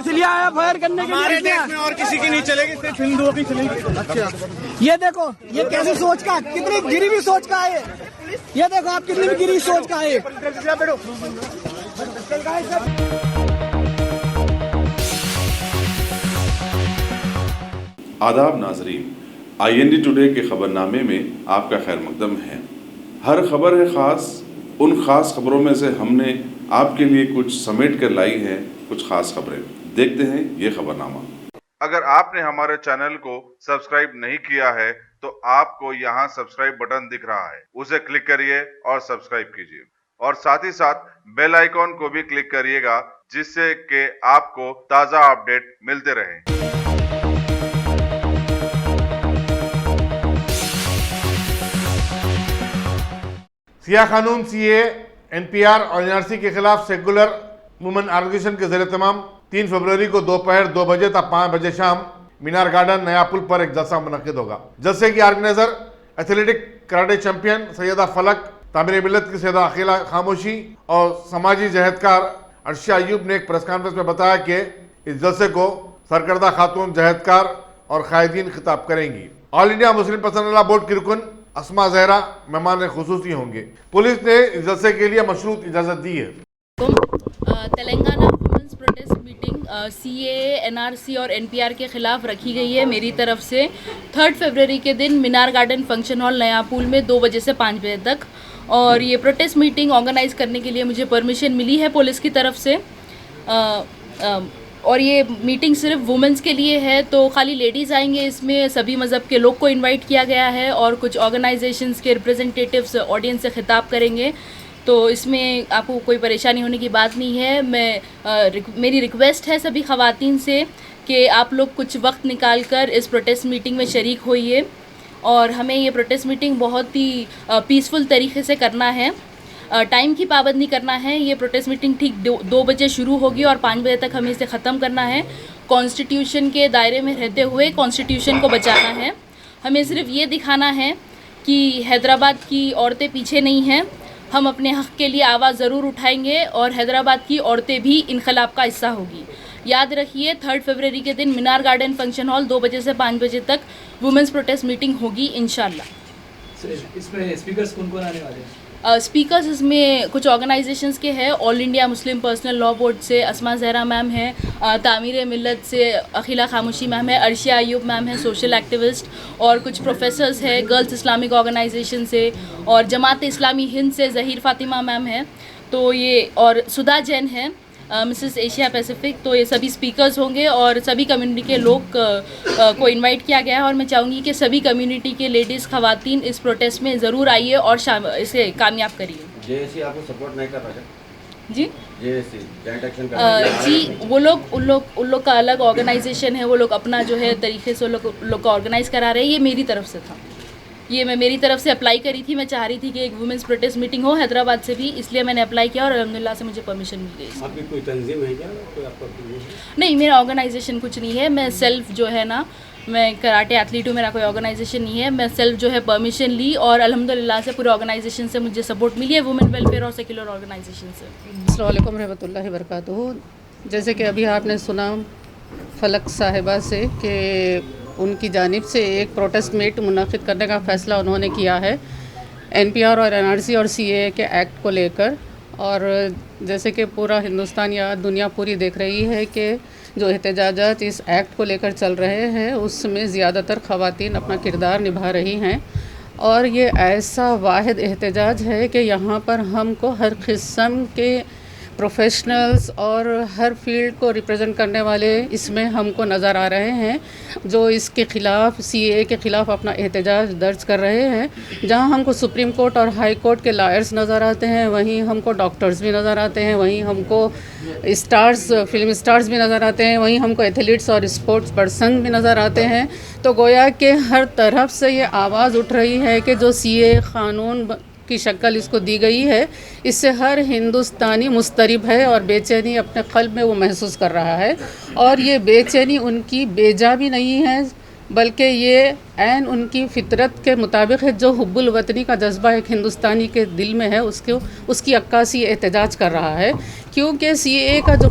इसलिए आया फायर करने के लिए। हमारे देश में और किसी की नहीं चलेगी, सिर्फ हिंदुओं की चलेगी। अच्छा, ये देखो ये कैसी सोच का, कितनी गिरी हुई सोच का है ये देखो आप, कितनी भी गिरी सोच का है। आदाब नाजरीन, IND टुडे के खबरनामे में आपका खैर मकदम है। हर खबर है ख़ास, उन ख़ास खबरों में से हमने आपके लिए कुछ समेट कर लाई हैं कुछ ख़ास खबरें। देखते हैं ये खबरनामा। अगर आपने हमारे चैनल को सब्सक्राइब नहीं किया है तो आपको यहाँ सब्सक्राइब बटन दिख रहा है, उसे क्लिक करिए और सब्सक्राइब कीजिए और साथ ही साथ बेल आइकॉन को भी क्लिक करिएगा, जिससे कि आपको ताज़ा अपडेट मिलते रहें। सिया कानून CAA, NPR और NRC के खिलाफ सेकुलर वुमेन ऑर्गेनाइजेशन के ज़रिए तमाम 3 फरवरी को दोपहर 2 बजे तक 5 बजे शाम मीनार गार्डन नया पुल पर एक जलसा मुनक्किद होगा। जलसे की organizer athletic karate champion Sayyada Falak, Tameer मिल्लत की सैयदा अखिला खामोशी और समाजी जहदकार अर्शिया अयूब ने एक प्रेस कॉन्फ्रेंस में बताया कि इस जलसे को सरकर्दा खातून जहदकार और कायदीन खिताब करेंगी। All India Muslim personal law board की रुकन अस्मा जहरा मेहमान खुसूसी होंगे। पुलिस ने इस जलसे के लिए मशरूत इजाज़त दी है। Telangana women's protest meeting CAA, NRC और NPR के खिलाफ रखी गई है मेरी तरफ से 3 फरवरी के दिन मीनार गार्डन फंक्शन हॉल नया पुल में 2 बजे से 5 बजे तक। और ये प्रोटेस्ट मीटिंग ऑर्गेनाइज़ करने के लिए मुझे परमिशन मिली है पुलिस की तरफ से। और ये मीटिंग सिर्फ वुमेंस के लिए है, तो खाली लेडीज़ आएंगे, इसमें सभी मज़हब के लोग को इनवाइट किया गया है और कुछ ऑर्गेनाइजेशंस के रिप्रेजेंटेटिव्स ऑडियंस से खिताब करेंगे, तो इसमें आपको कोई परेशानी होने की बात नहीं है। मेरी रिक्वेस्ट है सभी ख़वातीन से कि आप लोग कुछ वक्त निकाल कर इस प्रोटेस्ट मीटिंग में शरीक होइए और हमें ये प्रोटेस्ट मीटिंग बहुत ही पीसफुल तरीके से करना है। टाइम की पाबंदी करना है। ये प्रोटेस्ट मीटिंग ठीक 2 बजे शुरू होगी और 5 बजे तक हमें इसे ख़त्म करना है। कॉन्स्टिट्यूशन के दायरे में रहते हुए कॉन्स्टिट्यूशन को बचाना है। हमें सिर्फ ये दिखाना है कि हैदराबाद की औरतें पीछे नहीं हैं, हम अपने हक़ के लिए आवाज़ ज़रूर उठाएंगे और हैदराबाद की औरतें भी इनकलाब का हिस्सा होगी। याद रखिए 3 फरवरी के दिन मीनार गार्डन फंक्शन हॉल 2 बजे से 5 बजे तक वुमेंस प्रोटेस्ट मीटिंग होगी इंशाल्लाह। इसमें स्पीकर्स कौन-कौन आने वाले हैं? स्पीकर्स इसमें कुछ ऑर्गेनाइजेशंस के हैं। All India Muslim personal law board से अस्मा जहरा मैम है, तामीर मिल्लत से अखिला खामोशी मैम है, अर्शिया अयूब मैम है सोशल एक्टिविस्ट, और कुछ प्रोफेसर्स है गर्ल्स इस्लामिक ऑर्गेनाइजेशन से, और जमात इस्लामी हिंद से ज़हीर फ़ातिमा मैम है, तो ये, और सुधा जैन है मिसेस एशिया पैसिफिक। तो ये सभी स्पीकर्स होंगे और सभी कम्युनिटी के लोग को इनवाइट किया गया है और मैं चाहूँगी कि सभी कम्युनिटी के लेडीज़ ख़वातीन इस प्रोटेस्ट में ज़रूर आइए और इसे कामयाब करिए। JAC आपको सपोर्ट नहीं कर रहा है जी? JAC जॉइंट एक्शन कर रहा है जी, वो लोग उन लोग का अलग ऑर्गेनाइजेशन है, वो लोग अपना जो है तरीके से लोग का ऑर्गेनाइज़ करा रहे हैं। ये मेरी तरफ से था, ये मैं मेरी तरफ से अप्लाई करी थी। मैं चाह रही थी कि एक वुमेंस प्रोटेस्ट मीटिंग हो हैदराबाद से भी, इसलिए मैंने अप्लाई किया और अल्हम्दुलिल्लाह से मुझे परमिशन मिल गई। आपकी कोई तंजीम है क्या? कोई आपका नहीं, मेरा ऑर्गेनाइजेशन कुछ नहीं है। मैं सेल्फ जो है ना, मैं कराटे एथलीट हूँ, मेरा कोई ऑर्गेनाइजेशन नहीं है। मैं सेल्फ जो है परमिशन ली और अल्हम्दुलिल्लाह से पूरे ऑर्गेनाइजेशन से मुझे सपोर्ट मिली है, वुमेन वेलफेयर और सेक्युलर ऑर्गेनाइजेशन से। अस्सलाम वालेकुम रहमतुल्लाहि व बरकातुहू। जैसे कि अभी आपने सुना फलक साहिबा से कि उनकी जानिब से एक प्रोटेस्ट मीट मुनक़िद करने का फ़ैसला उन्होंने किया है NPR और NRC और CAA के एक्ट को लेकर। और जैसे कि पूरा हिंदुस्तान या दुनिया पूरी देख रही है कि जो एहतजाजात इस एक्ट को लेकर चल रहे हैं उसमें ज़्यादातर ख़वातीन अपना किरदार निभा रही हैं और ये ऐसा वाहिद एहतजाज है कि यहाँ पर हमको हर किस्म के प्रोफेशनल्स और हर फील्ड को रिप्रेजेंट करने वाले इसमें हमको नज़र आ रहे हैं, जो इसके ख़िलाफ़ CAA के ख़िलाफ़ अपना एहतजाज दर्ज कर रहे हैं। जहां हमको सुप्रीम कोर्ट और हाई कोर्ट के लॉयर्स नज़र आते हैं, वहीं हमको डॉक्टर्स भी नज़र आते हैं, वहीं हमको स्टार्स, फिल्म स्टार्स भी नज़र आते हैं, वहीं हमको एथलीट्स और स्पोर्ट्स पर्सन भी नज़र आते हैं। तो गोया कि हर तरफ से ये आवाज़ उठ रही है कि जो CAA क़ानून की शक्ल इसको दी गई है, इससे हर हिंदुस्तानी मुस्तरिब है और बेचैनी अपने क़ल्ब में वो महसूस कर रहा है। और ये बेचैनी उनकी बेजा भी नहीं है, बल्कि ये ऐन उनकी फ़ितरत के मुताबिक है। जो हुब्बुल वतनी का जज्बा एक हिंदुस्तानी के दिल में है, उसकी अक्कासी एहतजाज कर रहा है। क्योंकि CAA का जो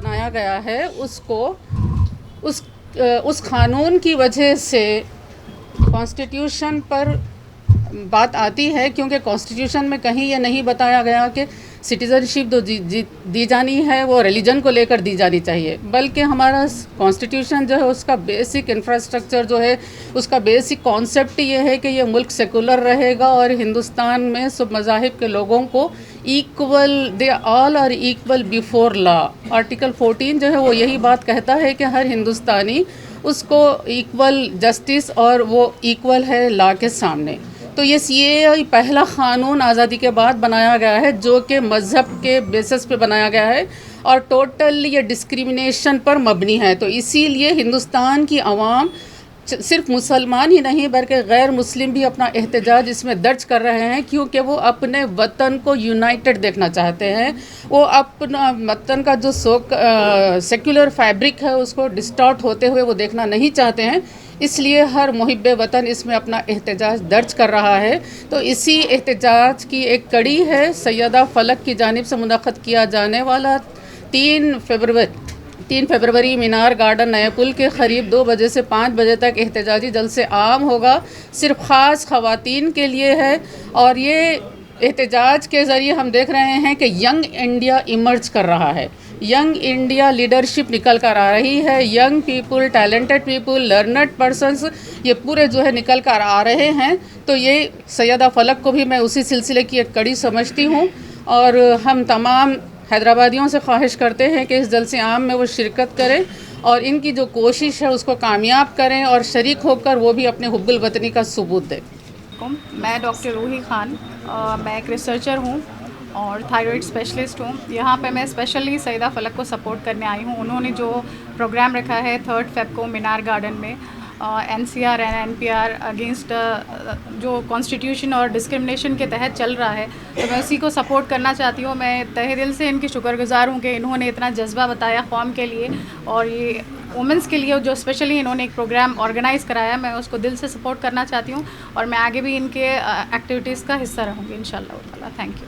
बनाया गया है उसको उस कानून की वजह से कॉन्स्टिट्यूशन पर बात आती है, क्योंकि कॉन्स्टिट्यूशन में कहीं ये नहीं बताया गया कि सिटीज़नशिप जो दी जानी है वो रिलीजन को लेकर दी जानी चाहिए, बल्कि हमारा कॉन्स्टिट्यूशन जो है उसका बेसिक इंफ्रास्ट्रक्चर जो है उसका बेसिक कॉन्सेप्ट ये है कि ये मुल्क सेकुलर रहेगा और हिंदुस्तान में सब मज़ाहिब के लोगों को equal, they all are equal before law. Article 14 जो है वो यही बात कहता है कि हर हिंदुस्तानी उसको इक्वल जस्टिस और वो इक्वल है लॉ के सामने। तो ये पहला क़ानून आज़ादी के बाद बनाया गया है जो कि मज़हब के बेसिस पे बनाया गया है और टोटल ये डिस्क्रिमिनेशन पर मबनी है। तो इसीलिए हिंदुस्तान की आवाम सिर्फ मुसलमान ही नहीं बल्कि गैर मुस्लिम भी अपना एहतजाज इसमें दर्ज कर रहे हैं, क्योंकि वो अपने वतन को यूनाइटेड देखना चाहते हैं। वो अपना वतन का जो सेक्युलर फैब्रिक है उसको डिस्टॉर्ट होते हुए वो देखना नहीं चाहते हैं। इसलिए हर मुहिब्बे वतन इसमें अपना एहतजाज दर्ज कर रहा है। तो इसी एहतजाज की एक कड़ी है सैयदा फलक की जानिब से मुनक़्क़द किया जाने वाला 3 फरवरी मीनार गार्डन नए पुल के करीब 2 बजे से 5 बजे तक एहतजाजी जलसे आम होगा। सिर्फ ख़ास ख़वातीन के लिए है और ये एहतजाज के ज़रिए हम देख रहे हैं कि यंग इंडिया इमर्ज कर रहा है, यंग इंडिया लीडरशिप निकल कर आ रही है। Young people, talented people, learned persons ये पूरे जो है निकल कर आ रहे हैं। तो ये सैयदा फलक को भी मैं उसी सिलसिले की एक कड़ी समझती हूँ और हम तमाम हैदराबादियों से ख्वाहिश करते हैं कि इस जलसे आम में वो शिरकत करें और इनकी जो कोशिश है उसको कामयाब करें और शरीक होकर वो भी अपने हुब्बुल वतनी का सबूत दें। मैं डॉक्टर रूही खान, मैं एक रिसर्चर हूँ और थायराइड स्पेशलिस्ट हूँ। यहाँ पे मैं स्पेशली सैयदा फलक को सपोर्ट करने आई हूँ। उन्होंने जो प्रोग्राम रखा है 3 फ़रवरी को मीनार गार्डन में NCR एंड NPR अगेंस्ट जो कॉन्स्टिट्यूशन और डिस्क्रिमिनेशन के तहत चल रहा है, तो मैं उसी को सपोर्ट करना चाहती हूँ। मैं तहे दिल से इनकी शुक्रगुज़ार हूँ कि इन्होंने इतना जज्बा बताया कौम के लिए और ये वुमेंस के लिए जो स्पेशली इन्होंने एक प्रोग्राम ऑर्गेनाइज़ कराया, मैं उसको दिल से सपोर्ट करना चाहती हूँ और मैं आगे भी इनके एक्टिविटीज़ का हिस्सा रहूँगी इंशाअल्लाह ताला। Thank you.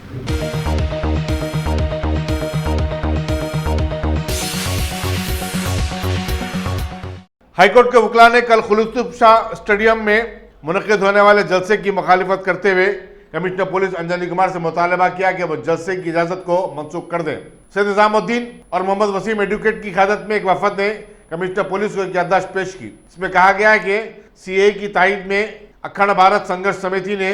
हाईकोर्ट के वकला ने कल खुलूसुफ शाह स्टेडियम में मुनक़्क़िद होने वाले जलसे की मुखालिफत करते हुए कमिश्नर पुलिस अंजनी कुमार से मुतालबा किया कि वह जलसे की इजाज़त को मनसूख कर दें। सैयद निज़ामुद्दीन और मोहम्मद वसीम एडवोकेट की क़यादत में एक वफद ने कमिश्नर पुलिस को एक याददाश्त पेश की। इसमें कहा गया है कि CAA की तायद में अखंड भारत संघर्ष समिति ने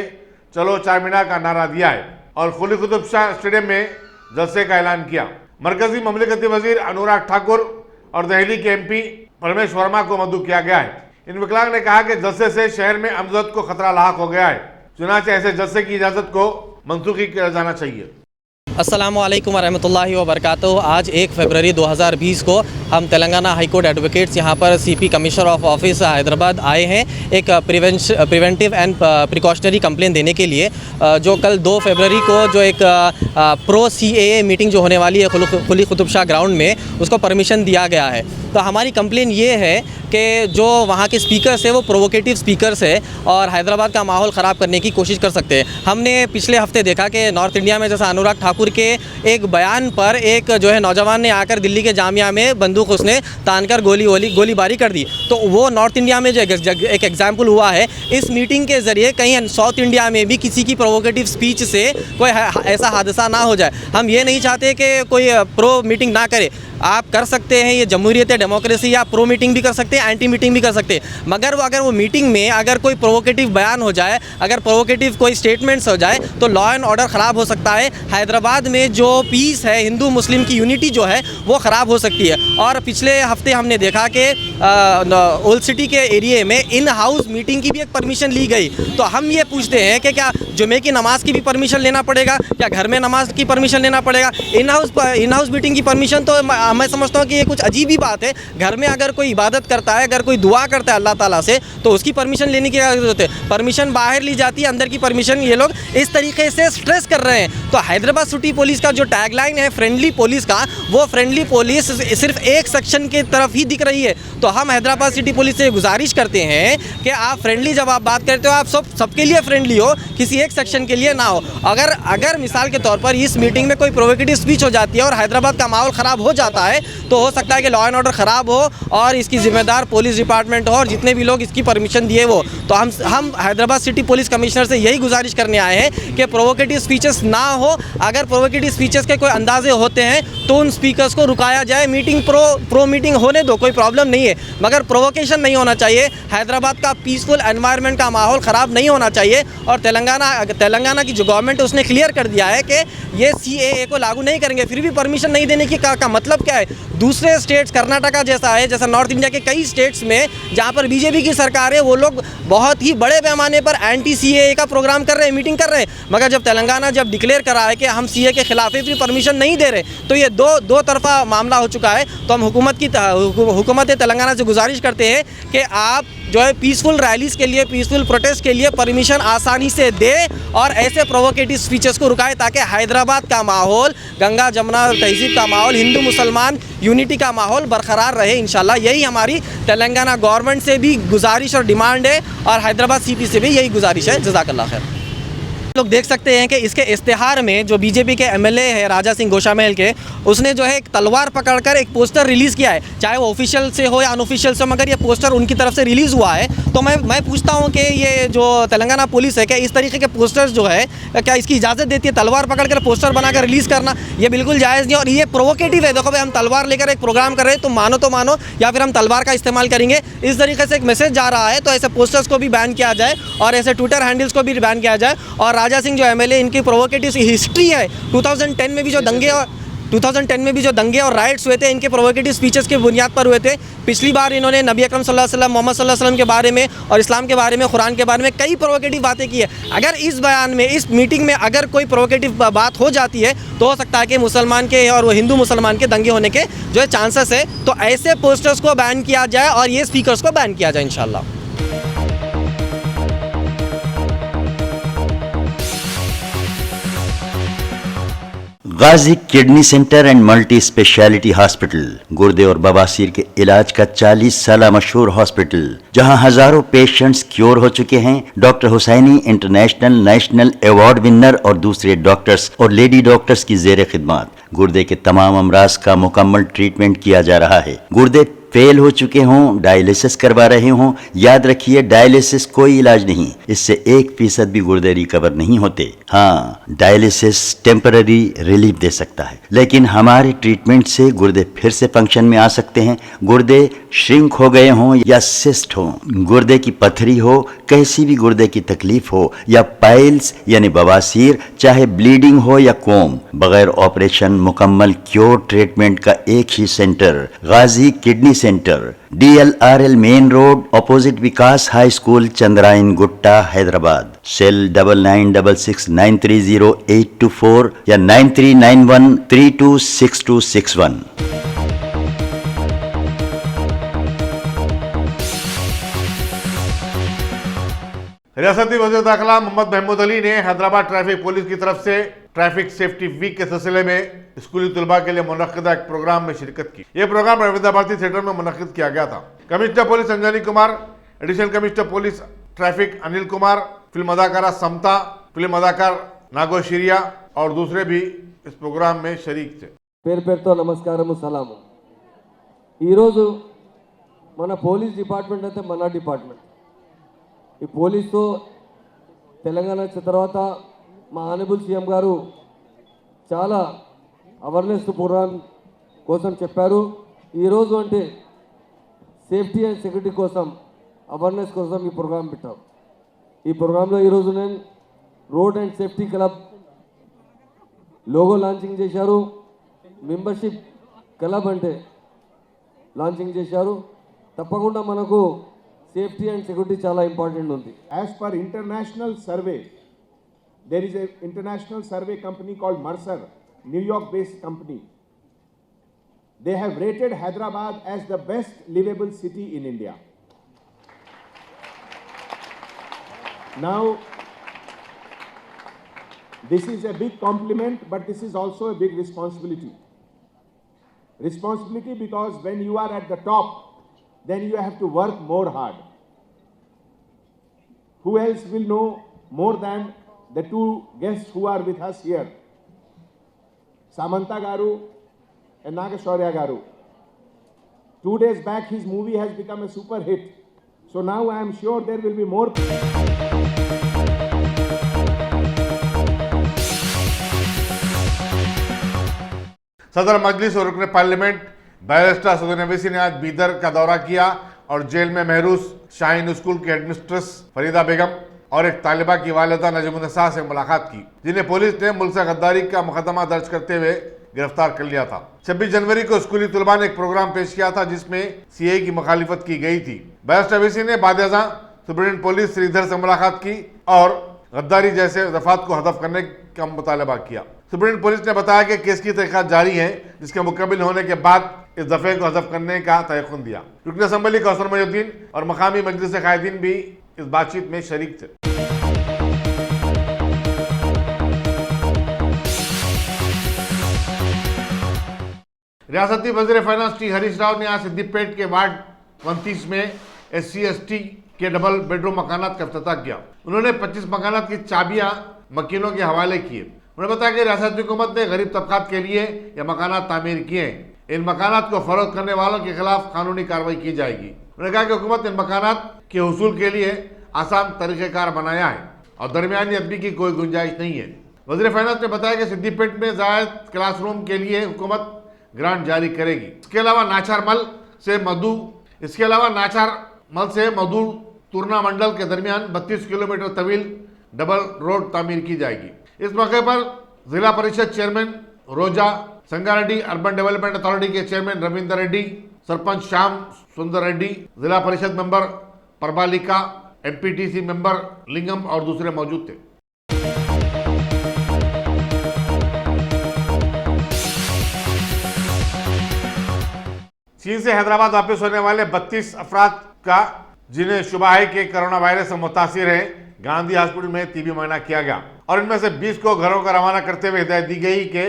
चलो चारमीनार का नारा दिया है और खुलूसुफ शाह स्टेडियम में जलसे का ऐलान किया। मरकजी ममलिकती वजीर अनुराग ठाकुर और दिल्ली के MP परमेश वर्मा को मदऊ किया गया है। इन वकलाग ने कहा कि जलसे से शहर में अमजद को खतरा लाक हो गया है, चुनांचे ऐसे जलसे की इजाज़त को मनसूखी किया जाना चाहिए। अस्सलामु अलैकुम वरहमतुल्लाहि वबरकातुहू। आज 1 फरवरी 2020 को हम तेलंगाना हाई कोर्ट एडवोकेट्स यहाँ पर CP commissioner of office Hyderabad आए हैं एक प्रिवेंटिव एंड प्रिकॉशनरी कंप्लेन देने के लिए। जो कल 2 फरवरी को जो एक प्रो CAA मीटिंग जो होने वाली है खुलूसुफ शाह ग्राउंड में, उसको परमिशन दिया गया है। तो हमारी कंप्लेन ये है कि जो वहाँ के स्पीकर्स है वो प्रोवोकेटिव स्पीकर्स है और हैदराबाद का माहौल ख़राब करने की कोशिश कर सकते हैं। हमने पिछले हफ्ते देखा कि नॉर्थ इंडिया में जैसा अनुराग ठाकुर के एक बयान पर एक जो है नौजवान ने आकर दिल्ली के जामिया में बंदूक उसने तानकर गोलीबारी कर दी। तो वो नॉर्थ इंडिया में जो एक एग्जाम्पल हुआ है, इस मीटिंग के ज़रिए कहीं साउथ इंडिया में भी किसी की प्रोवोकेटिव स्पीच से कोई ऐसा हादसा ना हो जाए। हम ये नहीं चाहते कि कोई प्रो मीटिंग ना करे। आप कर सकते हैं, ये जमहूरियत है, डेमोक्रेसी, या प्रो मीटिंग भी कर सकते हैं, एंटी मीटिंग भी कर सकते हैं, मगर अगर वो मीटिंग में अगर कोई प्रोवोकेटिव बयान हो जाए, अगर प्रोवोकेटिव कोई स्टेटमेंट्स हो जाए तो लॉ एंड ऑर्डर ख़राब हो सकता है। हैदराबाद में जो पीस है, हिंदू मुस्लिम की यूनिटी जो है वो ख़राब हो सकती है। और पिछले हफ्ते हमने देखा कि ओल्ड सिटी के एरिए में इन हाउस मीटिंग की भी एक परमिशन ली गई। तो हम ये पूछते हैं कि क्या जुमे की नमाज़ की भी परमिशन लेना पड़ेगा, क्या घर में नमाज की परमिशन लेना पड़ेगा? इन हाउस मीटिंग की परमिशन तो मैं समझता हूँ कि ये कुछ अजीब ही बात है। घर में अगर कोई इबादत करता है, अगर कोई दुआ करता है अल्लाह ताला से, तो उसकी परमिशन लेने की क्या ज़रूरत है? परमिशन बाहर ली जाती है, अंदर की परमिशन ये लोग इस तरीके से स्ट्रेस कर रहे हैं। तो हैदराबाद सिटी पुलिस का जो टैगलाइन है फ्रेंडली पुलिस का, वो फ्रेंडली पुलिस सिर्फ एक सेक्शन की तरफ ही दिख रही है। तो हम हैदराबाद सिटी पुलिस से गुजारिश करते हैं कि आप फ्रेंडली जब आप बात करते हो, आप सबके लिए फ्रेंडली हो, किसी एक सेक्शन के लिए ना हो। अगर मिसाल के तौर पर इस मीटिंग में कोई प्रोवोकेटिव स्पीच हो जाती है और हैदराबाद का माहौल ख़राब हो जाता आता है तो हो सकता है कि लॉ एंड ऑर्डर ख़राब हो और इसकी जिम्मेदार पुलिस डिपार्टमेंट हो और जितने भी लोग इसकी परमिशन दिए वो। तो हम हैदराबाद सिटी पुलिस कमिश्नर से यही गुजारिश करने आए हैं कि प्रोवोकेटिव स्पीचेस ना हो। अगर प्रोवोकेटिव स्पीचेस के कोई अंदाजे होते हैं तो उन स्पीकर्स को रुकाया जाए। मीटिंग प्रो मीटिंग होने दो, कोई प्रॉब्लम नहीं है, मगर प्रोवोकेशन नहीं होना चाहिए। हैदराबाद का पीसफुल एनवायरनमेंट का माहौल ख़राब नहीं होना चाहिए। और तेलंगाना की जो गवर्नमेंट है उसने क्लियर कर दिया है कि ये CAA को लागू नहीं करेंगे। फिर भी परमिशन नहीं देने की का मतलब क्या है? दूसरे स्टेट्स कर्नाटका जैसा है, जैसा नॉर्थ इंडिया के कई स्टेट्स में जहाँ पर बीजेपी की सरकार है, वो लोग बहुत ही बड़े पैमाने पर एंटी CAA का प्रोग्राम कर रहे हैं, मीटिंग कर रहे हैं। मगर जब तेलंगाना डिक्लेयर करा है कि हम CAA के खिलाफ है, फिर परमिशन नहीं दे रहे, तो ये दो तरफा मामला हो चुका है। तो हम हुकूमत तेलंगाना से गुजारिश करते हैं कि आप जो है पीसफुल रैलीज़ के लिए, पीसफुल प्रोटेस्ट के लिए परमिशन आसानी से दे और ऐसे प्रोवोकेटिव स्पीचेस को रुकाए ताकि हैदराबाद का माहौल, गंगा जमुना तहजीब का माहौल, हिंदू मुसलमान यूनिटी का माहौल बरकरार रहे इंशाल्लाह। यही हमारी तेलंगाना गवर्नमेंट से भी गुजारिश और डिमांड है और हैदराबाद CP से भी यही गुजारिश है। जज़ाकल्लाह खैर। लोग देख सकते हैं कि इसके इश्तिहार में जो बीजेपी के MLA है राजा सिंह गोशामहल के, उसने जो है एक तलवार पकड़कर एक पोस्टर रिलीज़ किया है, चाहे वो ऑफिशियल से हो या अनऑफिशियल से, मगर ये पोस्टर उनकी तरफ से रिलीज़ हुआ है। तो मैं पूछता हूँ कि ये जो तेलंगाना पुलिस है, क्या इस तरीके के पोस्टर्स जो है क्या इसकी इजाज़त देती है? तलवार पकड़कर पोस्टर बनाकर रिलीज़ करना ये बिल्कुल जायज़ नहीं और ये प्रोवोकेटिव है। देखो भाई, हम तलवार लेकर एक प्रोग्राम कर रहे हैं, तो मानो या फिर हम तलवार का इस्तेमाल करेंगे। इस तरीके से एक मैसेज जा रहा है, तो ऐसे पोस्टर्स को भी बैन किया जाए और ऐसे ट्विटर हैंडल्स को भी बैन किया जाए। और राजा सिंह जो MLA, इनकी प्रोवोकेटिव हिस्ट्री है। 2010 में भी जो दंगे और राइट्स हुए थे, इनके प्रोवोकेटिव स्पीचेस के बुनियाद पर हुए थे। पिछली बार इन्होंने नबी अकरम सल्लल्लाहु अलैहि वसल्लम, मोहम्मद सल्लल्लाहु अलैहि वसल्लम के बारे में और इस्लाम के बारे में, कुरान के बारे में कई प्रोवोकेटिव बातें की है। अगर इस बयान में, इस मीटिंग में अगर कोई प्रोवोकेटिव बात हो जाती है तो हो सकता है कि मुसलमान के और वो हिंदू मुसलमान के दंगे होने के जो है चांसेस है। तो ऐसे पोस्टर्स को बैन किया जाए और ये स्पीकर्स को बैन किया जाए इंशाल्लाह। Ghazi kidney centre and multi speciality hospital, गुर्दे और बवासीर के इलाज का 40 साल मशहूर हॉस्पिटल, जहां हजारों पेशेंट्स क्योर हो चुके हैं। Doctor Husaini international national award winner और दूसरे डॉक्टर्स और लेडी डॉक्टर्स की जेर खिदमत गुर्दे के तमाम अमराज का मुकम्मल ट्रीटमेंट किया जा रहा है। गुर्दे फेल हो चुके हों, डायलिसिस करवा रहे हों, याद रखिए डायलिसिस कोई इलाज नहीं, इससे 1% भी गुर्दे रिकवर नहीं होते। हाँ, डायलिसिस टेम्पररी रिलीफ दे सकता है, लेकिन हमारे ट्रीटमेंट से गुर्दे फिर से फंक्शन में आ सकते हैं। गुर्दे श्रिंक हो गए हों या सिस्ट हो, गुर्दे की पथरी हो, कैसी भी गुर्दे की तकलीफ हो या पाइल्स यानी बवासीर, चाहे ब्लीडिंग हो या कोम, बगैर ऑपरेशन मुकम्मल क्योर ट्रीटमेंट का एक ही centre, Ghazi kidney centre, DLRL main road, opposite Vikas high school, Chandrayan Gutta, Hyderabad. Cell 9966930824 या 9391326261। रियासती वज़ीर दाखिला मोहम्मद महमूद अली ने हैदराबाद ट्रैफिक पुलिस की तरफ से ट्रैफिक सेफ्टी वीक के सिलसिले में स्कूली तलबा के लिए मुनक्किदा एक प्रोग्राम में शिरकत की। यह प्रोग्राम रवींद्र भारती थिएटर में मुनक्किद किया गया था। Commissioner police Anjani Kumar, additional commissioner police traffic Anil Kumar, film अदाकारा समता, फिल्म अदाकार नागोशिरिया और दूसरे भी इस प्रोग्राम में शरीक थे। పేరుతో నమస్కారము సలాము। ఈరోజు మన పోలీస్ డిపార్ట్మెంట్ అయితే మన డిపార్ట్మెంట్, ఈ పోలీస్తో తెలంగాణ వచ్చిన తర్వాత మా ఆనరబుల్ సీఎం గారు చాలా అవేర్నెస్ ప్రోగ్రామ్ కోసం చెప్పారు। ఈరోజు అంటే సేఫ్టీ అండ్ సెక్యూరిటీ కోసం, అవేర్నెస్ కోసం ఈ ప్రోగ్రాం పెట్టాం। ఈ ప్రోగ్రాంలో ఈరోజు నేను road and safety club logo launching చేశారు, మెంబర్షిప్ క్లబ్ అంటే లాంచింగ్ చేశారు। తప్పకుండా మనకు సేఫ్టీ అండ్ సెక్యూరిటీ చాలా ఇంపార్టెంట్ ఉంది। As per international survey, there is a international survey company called Mercer, New York based company. They have rated Hyderabad as the best livable city in India. Now, this is a big compliment, but this is also a big responsibility. Responsibility because when you are at the top, then you have to work more hard. Who else will know more than the two guests who are with us here? Samanta Garu Nagashaurya Garu. 2 days back, his movie has become a super hit. So now I am sure there will be more. सदर मजलिस और रुकन parliament barrister सदर नवीसी ने आज बीदर का दौरा किया और जेल में महरूस शाहीन स्कूल की हेडमिस्ट्रेस फरीदा बेगम और एक तालिबा की वालिदा नजमुन्निसा से मुलाकात की, जिन्हें पुलिस ने मुल्क से गद्दारी का मुकदमा दर्ज करते हुए गिरफ्तार कर लिया था। 26 जनवरी को स्कूली तलबा ने एक प्रोग्राम पेश किया था जिसमें सीए की मुखालिफत की गई थी। बैरिस्टर नवीसी ने बादशाह सुप्रीम पुलिस श्रीधर से मुलाकात की और गद्दारी जैसे दफात को हदफ करने का मुतालबा किया। सुप्रीम पुलिस ने बताया कि केस की तहकीकात जारी है, जिसके मुकम्मल होने के बाद इस दफे को हदफ करने का तयक़ुन दिया। रुकन असम्बली कौसर मोहिउद्दीन और मकामी मजलिस कायदीन भी इस बातचीत में शरीक थे। रियासती वज़ीर फाइनेंस टी हरीश राव ने आज सिद्दीपेट के वार्ड 29 में SC/ST के डबल बेडरूम मकानात का इफ्तिताह किया। उन्होंने 25 मकानात की चाबियां मकीनों के हवाले किए। उन्होंने बताया कि रियासती हुकूमत ने गरीब तबकात के लिए यह मकानात तामीर किए हैं। इन मकानात को फरोख्त करने वालों के खिलाफ कानूनी कार्रवाई की जाएगी। उन्होंने कहा कि हुकूमत इन मकानात के हुसूल के लिए आसान तरीक़ेकार बनाया है और दरमियानी अदबी की कोई गुंजाइश नहीं है। वज़ीर फाइनेंस ने बताया कि सिद्दीपेट में ज़ायद क्लासरूम के लिए हुकूमत ग्रांट जारी करेगी। इसके अलावा नाचार मल से मधु तुरना मंडल के दरमियान 32 किलोमीटर तवील डबल रोड तामीर की जाएगी। इस मौके पर जिला परिषद चेयरमैन रोजा संगारेड्डी, अर्बन डेवलपमेंट अथॉरिटी के चेयरमैन रविंदर रेड्डी, सरपंच श्याम सुंदर रेड्डी, जिला परिषद मेंबर परबालिका, MPTC मेंबर लिंगम और दूसरे मौजूद थे। चीन से हैदराबाद वापस होने वाले 32 अफराद का, जिन्हें शुबा है कि कोरोना वायरस से मुतासिर है, गांधी हॉस्पिटल में TB मुआयना किया गया और इनमें से 20 को घरों का रवाना करते हुए हिदायत दी गई कि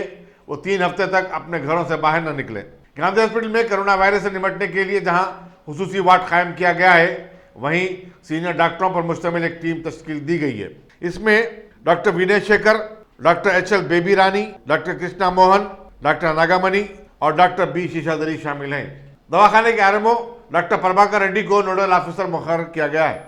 वो 3 हफ्ते तक अपने घरों से बाहर न निकले। गांधी हॉस्पिटल में कोरोना वायरस से निपटने के लिए जहां खुसूसी वार्ड कायम किया गया है, वहीं सीनियर डॉक्टरों पर मुश्तमिल एक टीम तश्कील दी गई है। इसमें डॉक्टर विनय Shekhar, doctor HL Baby Rani, doctor Krishna Mohan, doctor Nagamani और डॉक्टर B शीशादरी शामिल हैं। दवाखाने के RMO डॉक्टर प्रभाकर रेड्डी को नोडल ऑफिसर मुकर्रर किया गया है।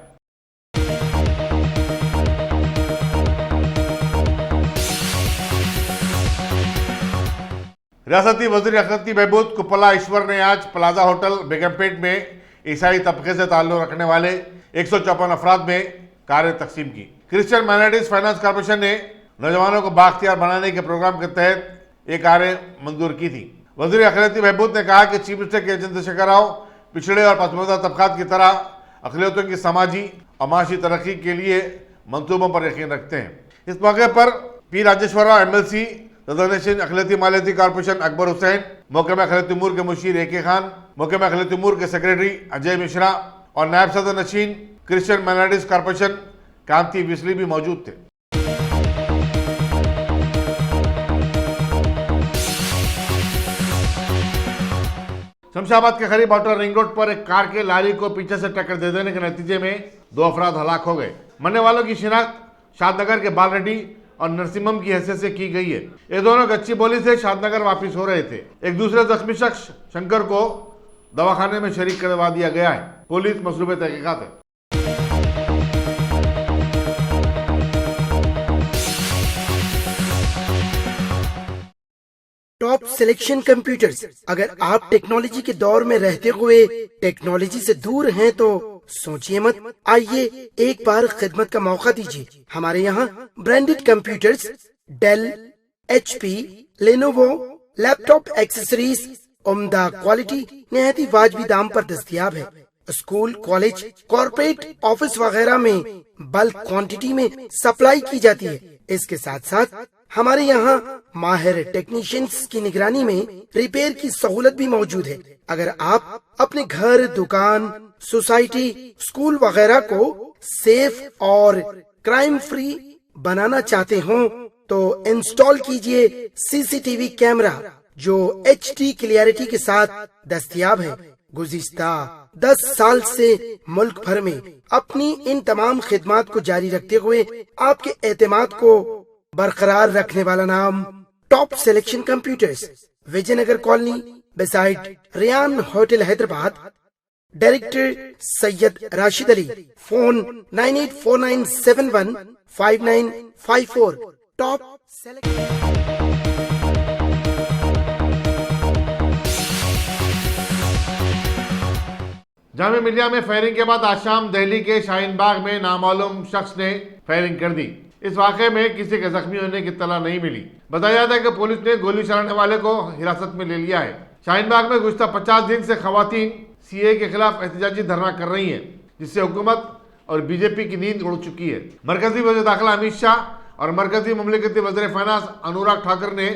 रियासती वज़ीर अखिलती बहबूद कुपला ईश्वर ने आज प्लाजा होटल बेगमपेट में ईसाई तबके से ताल्लुक रखने वाले 154 अफराद में कारें तकसीम की। क्रिश्चियन माइनॉरिटीज फाइनेंस कॉर्पोरेशन ने नौजवानों को बाख्तियार बनाने के प्रोग्राम के तहत एक कारें मंजूर की थी। वज़ीर अखिलती बहबूद ने कहा कि चीफ मिनिस्टर के चंद्रशेखर राव पिछड़े और पसमानदा तबकात की तरह अक़लियतों की समाजी और माशी तरक्की के लिए मंसूबों पर यकीन रखते हैं। इस मौके पर P राजेश्वर राव MLC, सदर नशीन अक़लियती मालियाती कॉर्पोरेशन अकबर हुसैन, महकमा अक़लियत उमूर के मुशीर AK खान, महकमा अक़लियत उमूर के सेक्रेटरी अजय मिश्रा और नायब सदर नशीन क्रिश्चियन माइनॉरिटीज कॉर्पोरेशन कांति विस्ली भी मौजूद थे। शमशाबाद के करीब आउटर रिंग रोड पर एक कार के लारी को पीछे से टक्कर दे देने के नतीजे में 2 अफराद हलाक हो गए। मरने वालों की शिनाख्त शादनगर के बालरेड्डी और नरसिम्हम की हैसियत से की गई है। ये दोनों गच्ची बोली से शादनगर वापस हो रहे थे। एक दूसरे जख्मी शख्स शंकर को दवाखाने में शरीक करवा दिया गया है। पुलिस मसरूफ़ तहकीकात है। Top selection computers. अगर आप टेक्नोलॉजी के दौर में रहते हुए टेक्नोलॉजी से दूर हैं तो सोचिए मत, आइए एक बार खिदमत का मौका दीजिए। हमारे यहाँ branded computers Dell, HP, Lenovo, laptop accessories उम्दा क्वालिटी निहायती वाजबी दाम पर दस्तयाब है। स्कूल, कॉलेज, कॉर्पोरेट, ऑफिस वगैरह में बल्क क्वांटिटी में सप्लाई की जाती है। इसके साथ साथ हमारे यहाँ माहिर टेक्नीशियंस की निगरानी में रिपेयर की सहूलत भी मौजूद है। अगर आप अपने घर, दुकान, सोसाइटी, स्कूल वगैरह को सेफ और क्राइम फ्री बनाना चाहते हो तो इंस्टॉल कीजिए CCTV कैमरा जो HD क्लियरिटी के साथ दस्तयाब है। गुज़िश्ता 10 साल से मुल्क भर में अपनी इन तमाम खिदमात को जारी रखते हुए आपके एतमाद को बरकरार रखने वाला नाम top selection computers. Vijayanagar colony beside Riyan hotel Hyderabad. Director Syed Rashid Ali. Phone 9849715954। Top Jamia Millia में फायरिंग के बाद आज शाम दिल्ली के शाहीन बाग में नामालूम शख्स ने फायरिंग कर दी। इस वाक़े में किसी के जख्मी होने की इत्तला नहीं मिली। बताया जाता है कि पुलिस ने गोली चलाने वाले को हिरासत में ले लिया है। शाहीन बाग में गुज़श्ता 50 दिन से खवातीन सीए के खिलाफ एहतजाजी धरना कर रही हैं, जिससे हुकूमत और बीजेपी की नींद उड़ चुकी है। मरकजी वज़ीर दाखिला अमित शाह और मरकजी ममलिकती वज़ीर फाइनेंस अनुराग ठाकुर ने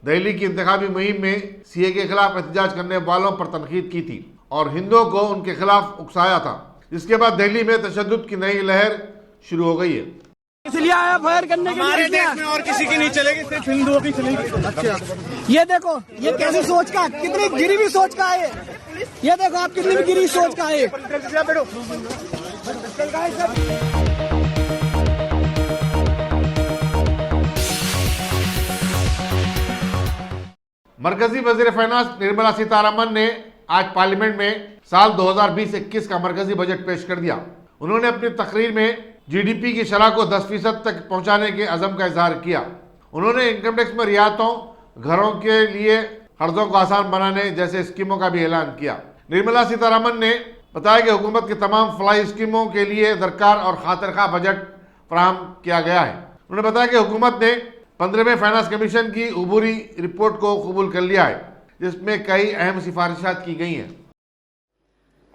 दिल्ली की इंतखाबी मुहिम में सीए के खिलाफ एहतजाज करने वालों पर तनकीद की थी और हिंदुओं को उनके खिलाफ उकसाया था। जिसके बाद दिल्ली में तशद्दुद की नई लहर शुरू हो गई है। इसलिए आया फायर करने के हमारे लिए। देश में और किसी की नहीं चलेगी, सिर्फ हिंदुओं की चलेगी। अच्छा, ये देखो ये कैसी सोच का, कितनी गिरी हुई सोच का है। ये देखो आप कितनी भी गिरी सोच का है। मरकजी वजीर फाइनेंस निर्मला सीतारमन ने आज पार्लियामेंट में साल 2020-21 का मरकजी बजट पेश कर दिया। उन्होंने अपनी तकरीर में जीडीपी की शरह को 10% तक पहुंचाने के अज़म का इजहार किया। उन्होंने इनकम टैक्स में रियायतों, घरों के लिए कर्जों को आसान बनाने जैसे स्कीमों का भी ऐलान किया। निर्मला सीतारमन ने बताया कि हुकूमत की तमाम फलाई स्कीमों के लिए दरकार और खातिरखा बजट फराहम किया गया है। उन्होंने बताया कि हुकूमत ने 15वें फाइनेंस कमीशन की उबूरी रिपोर्ट को कबूल कर लिया है, जिसमें कई अहम सिफारिशात की गई हैं।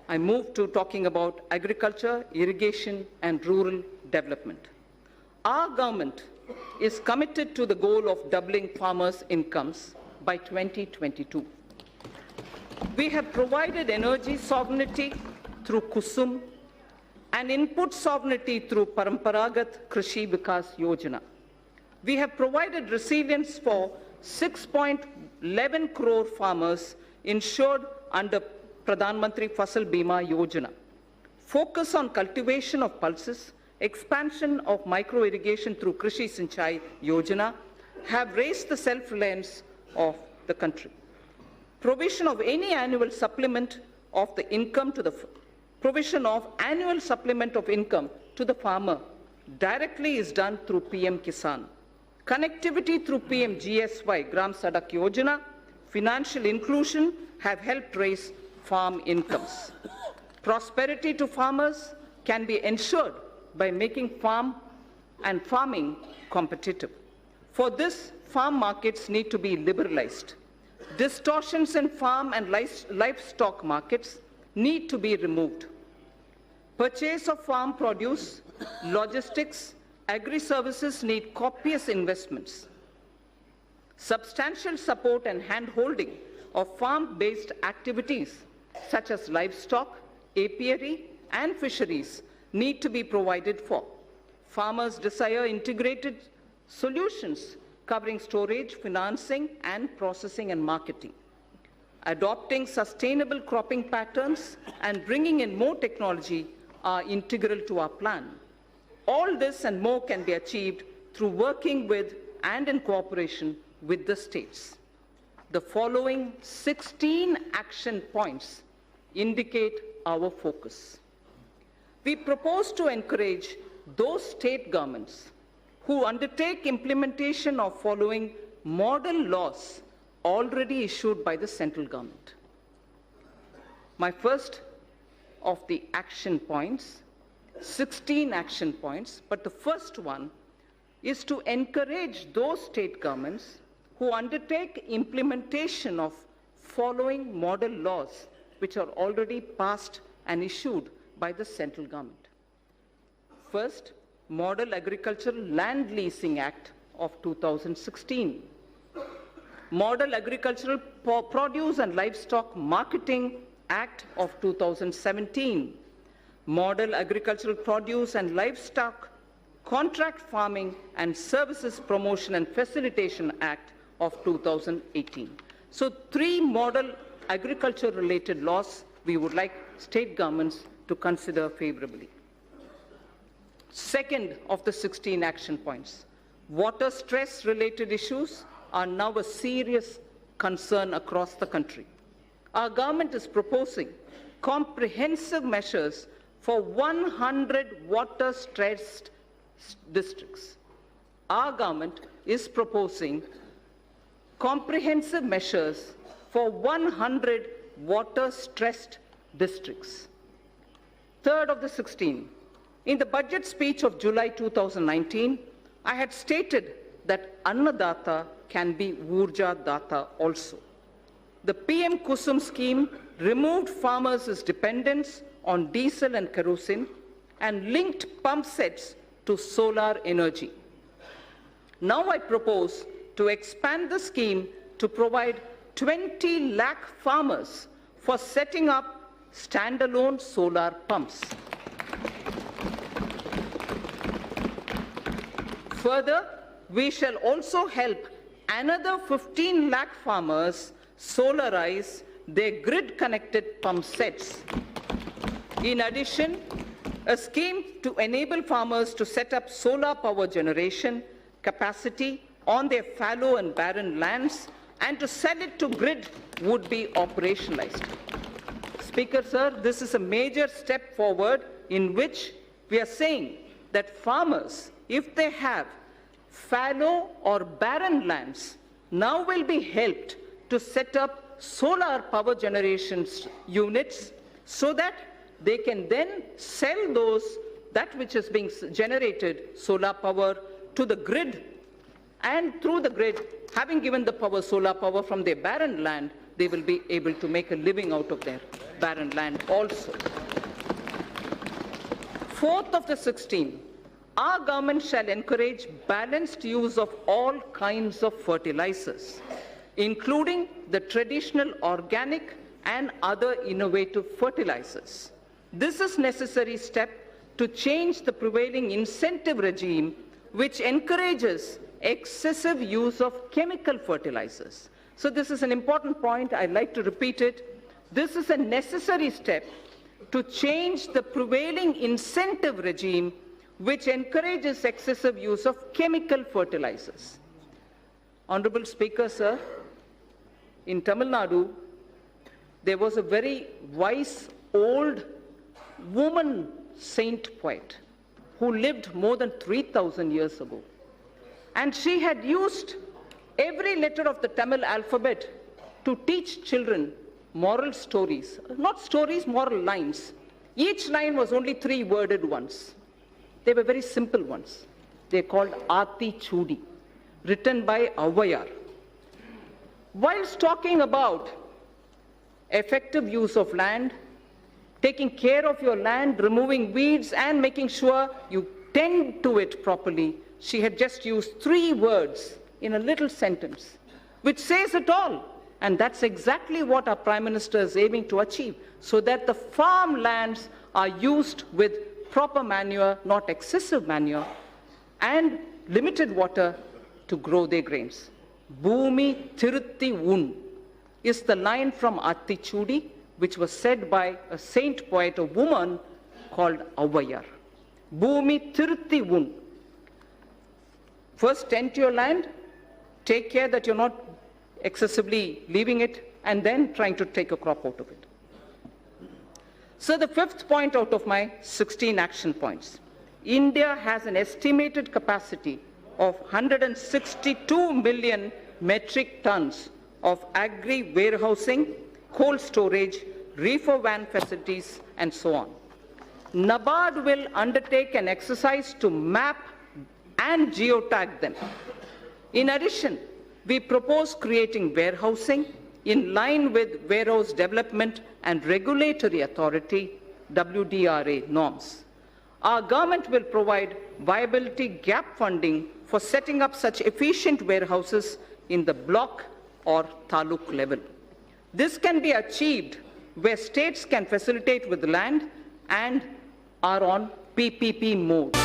I move to talking about agriculture, irrigation and rural development. Our government is committed to the goal of doubling farmers' incomes by 2022. We have provided energy sovereignty through Kusum and input sovereignty through Paramparagat Krishi Vikas Yojana. We have provided resilience for 6.11 crore farmers insured under Pradhan Mantri Fasal Bima Yojana. Focus on cultivation of pulses, expansion of micro irrigation through Krishi Sinchai Yojana have raised the self-reliance of the country. Provision of any annual supplement of the income to the farmer directly is done through PM Kisan. Connectivity through PM GSY Gram Sadak Yojana, financial inclusion have helped raise farm incomes. Prosperity to farmers can be ensured by making farming competitive. For this, farm markets need to be liberalized. Distortions in farm and livestock markets need to be removed. Purchase of farm produce, logistics, agri-services need copious investments. Substantial support and hand-holding of farm-based activities such as livestock, apiary, and fisheries need to be provided for. Farmers desire integrated solutions covering storage, financing, and processing and marketing. Adopting sustainable cropping patterns and bringing in more technology are integral to our plan. All this and more can be achieved through working with and in cooperation with the states. The following 16 action points indicate our focus. We propose to encourage those state governments who undertake implementation of following model laws already issued by the central government. My first of the action points, 16 action points, but the first one is to encourage those state governments who undertake implementation of following model laws which are already passed and issued by the central government. First, Model Agricultural Land Leasing Act of 2016. Model Agricultural Produce and Livestock Marketing Act of 2017. Model Agricultural Produce and Livestock Contract Farming and Services Promotion and Facilitation Act of 2018. So 3 model agriculture related laws we would like state governments to consider favorably. Second of the 16 action points, water stress related issues are now a serious concern across the country. Our government is proposing comprehensive measures for 100 water-stressed districts. Our government is proposing comprehensive measures for 100 water-stressed districts. Third of the 16, in the budget speech of July 2019, I had stated that Annadata can be Urja Data also. The PM Kusum scheme removed farmers' dependence on diesel and kerosene and linked pump sets to solar energy. Now I propose to expand the scheme to provide 20 lakh farmers for setting up standalone solar pumps. Further, we shall also help another 15 lakh farmers solarize their grid-connected pump sets. In addition, a scheme to enable farmers to set up solar power generation capacity on their fallow and barren lands and to sell it to grid would be operationalized. Speaker, sir, this is a major step forward in which we are saying that farmers, if they have fallow or barren lands, now will be helped to set up solar power generation units so that they can then sell that which is being generated, solar power, to the grid, and through the grid, having given the solar power from their barren land, they will be able to make a living out of their barren land also. Fourth of the 16, our government shall encourage balanced use of all kinds of fertilizers, including the traditional organic and other innovative fertilizers. This is a necessary step to change the prevailing incentive regime which encourages excessive use of chemical fertilizers. So this is an important point. I'd like to repeat it. This is a necessary step to change the prevailing incentive regime which encourages excessive use of chemical fertilizers. Honorable Speaker, sir, in Tamil Nadu, there was a very wise old woman saint poet who lived more than 3,000 years ago. And she had used every letter of the Tamil alphabet to teach children moral stories. Not stories, moral lines. Each line was only 3 worded ones. They were very simple ones. They're called Ati Chudi, written by Avayar. Whilst talking about effective use of land, taking care of your land, removing weeds, and making sure you tend to it properly, she had just used 3 words in a little sentence, which says it all. And that's exactly what our Prime Minister is aiming to achieve, so that the farmlands are used with proper manure, not excessive manure, and limited water to grow their grains. Bhumi Thirutti Un is the line from Ati Chudi, which was said by a saint poet, a woman called Avayar. Bhumi Thirutti Un. First, tend to your land, take care that you're not excessively leaving it, and then trying to take a crop out of it. So the 5th point out of my 16 action points. India has an estimated capacity of 162 million metric tons of agri warehousing, cold storage, reefer van facilities, and so on. NABARD will undertake an exercise to map and geotag them. In addition, we propose creating warehousing in line with Warehouse Development and Regulatory Authority WDRA norms. Our government will provide viability gap funding for setting up such efficient warehouses in the block or taluk level. This can be achieved where states can facilitate with land and are on PPP mode.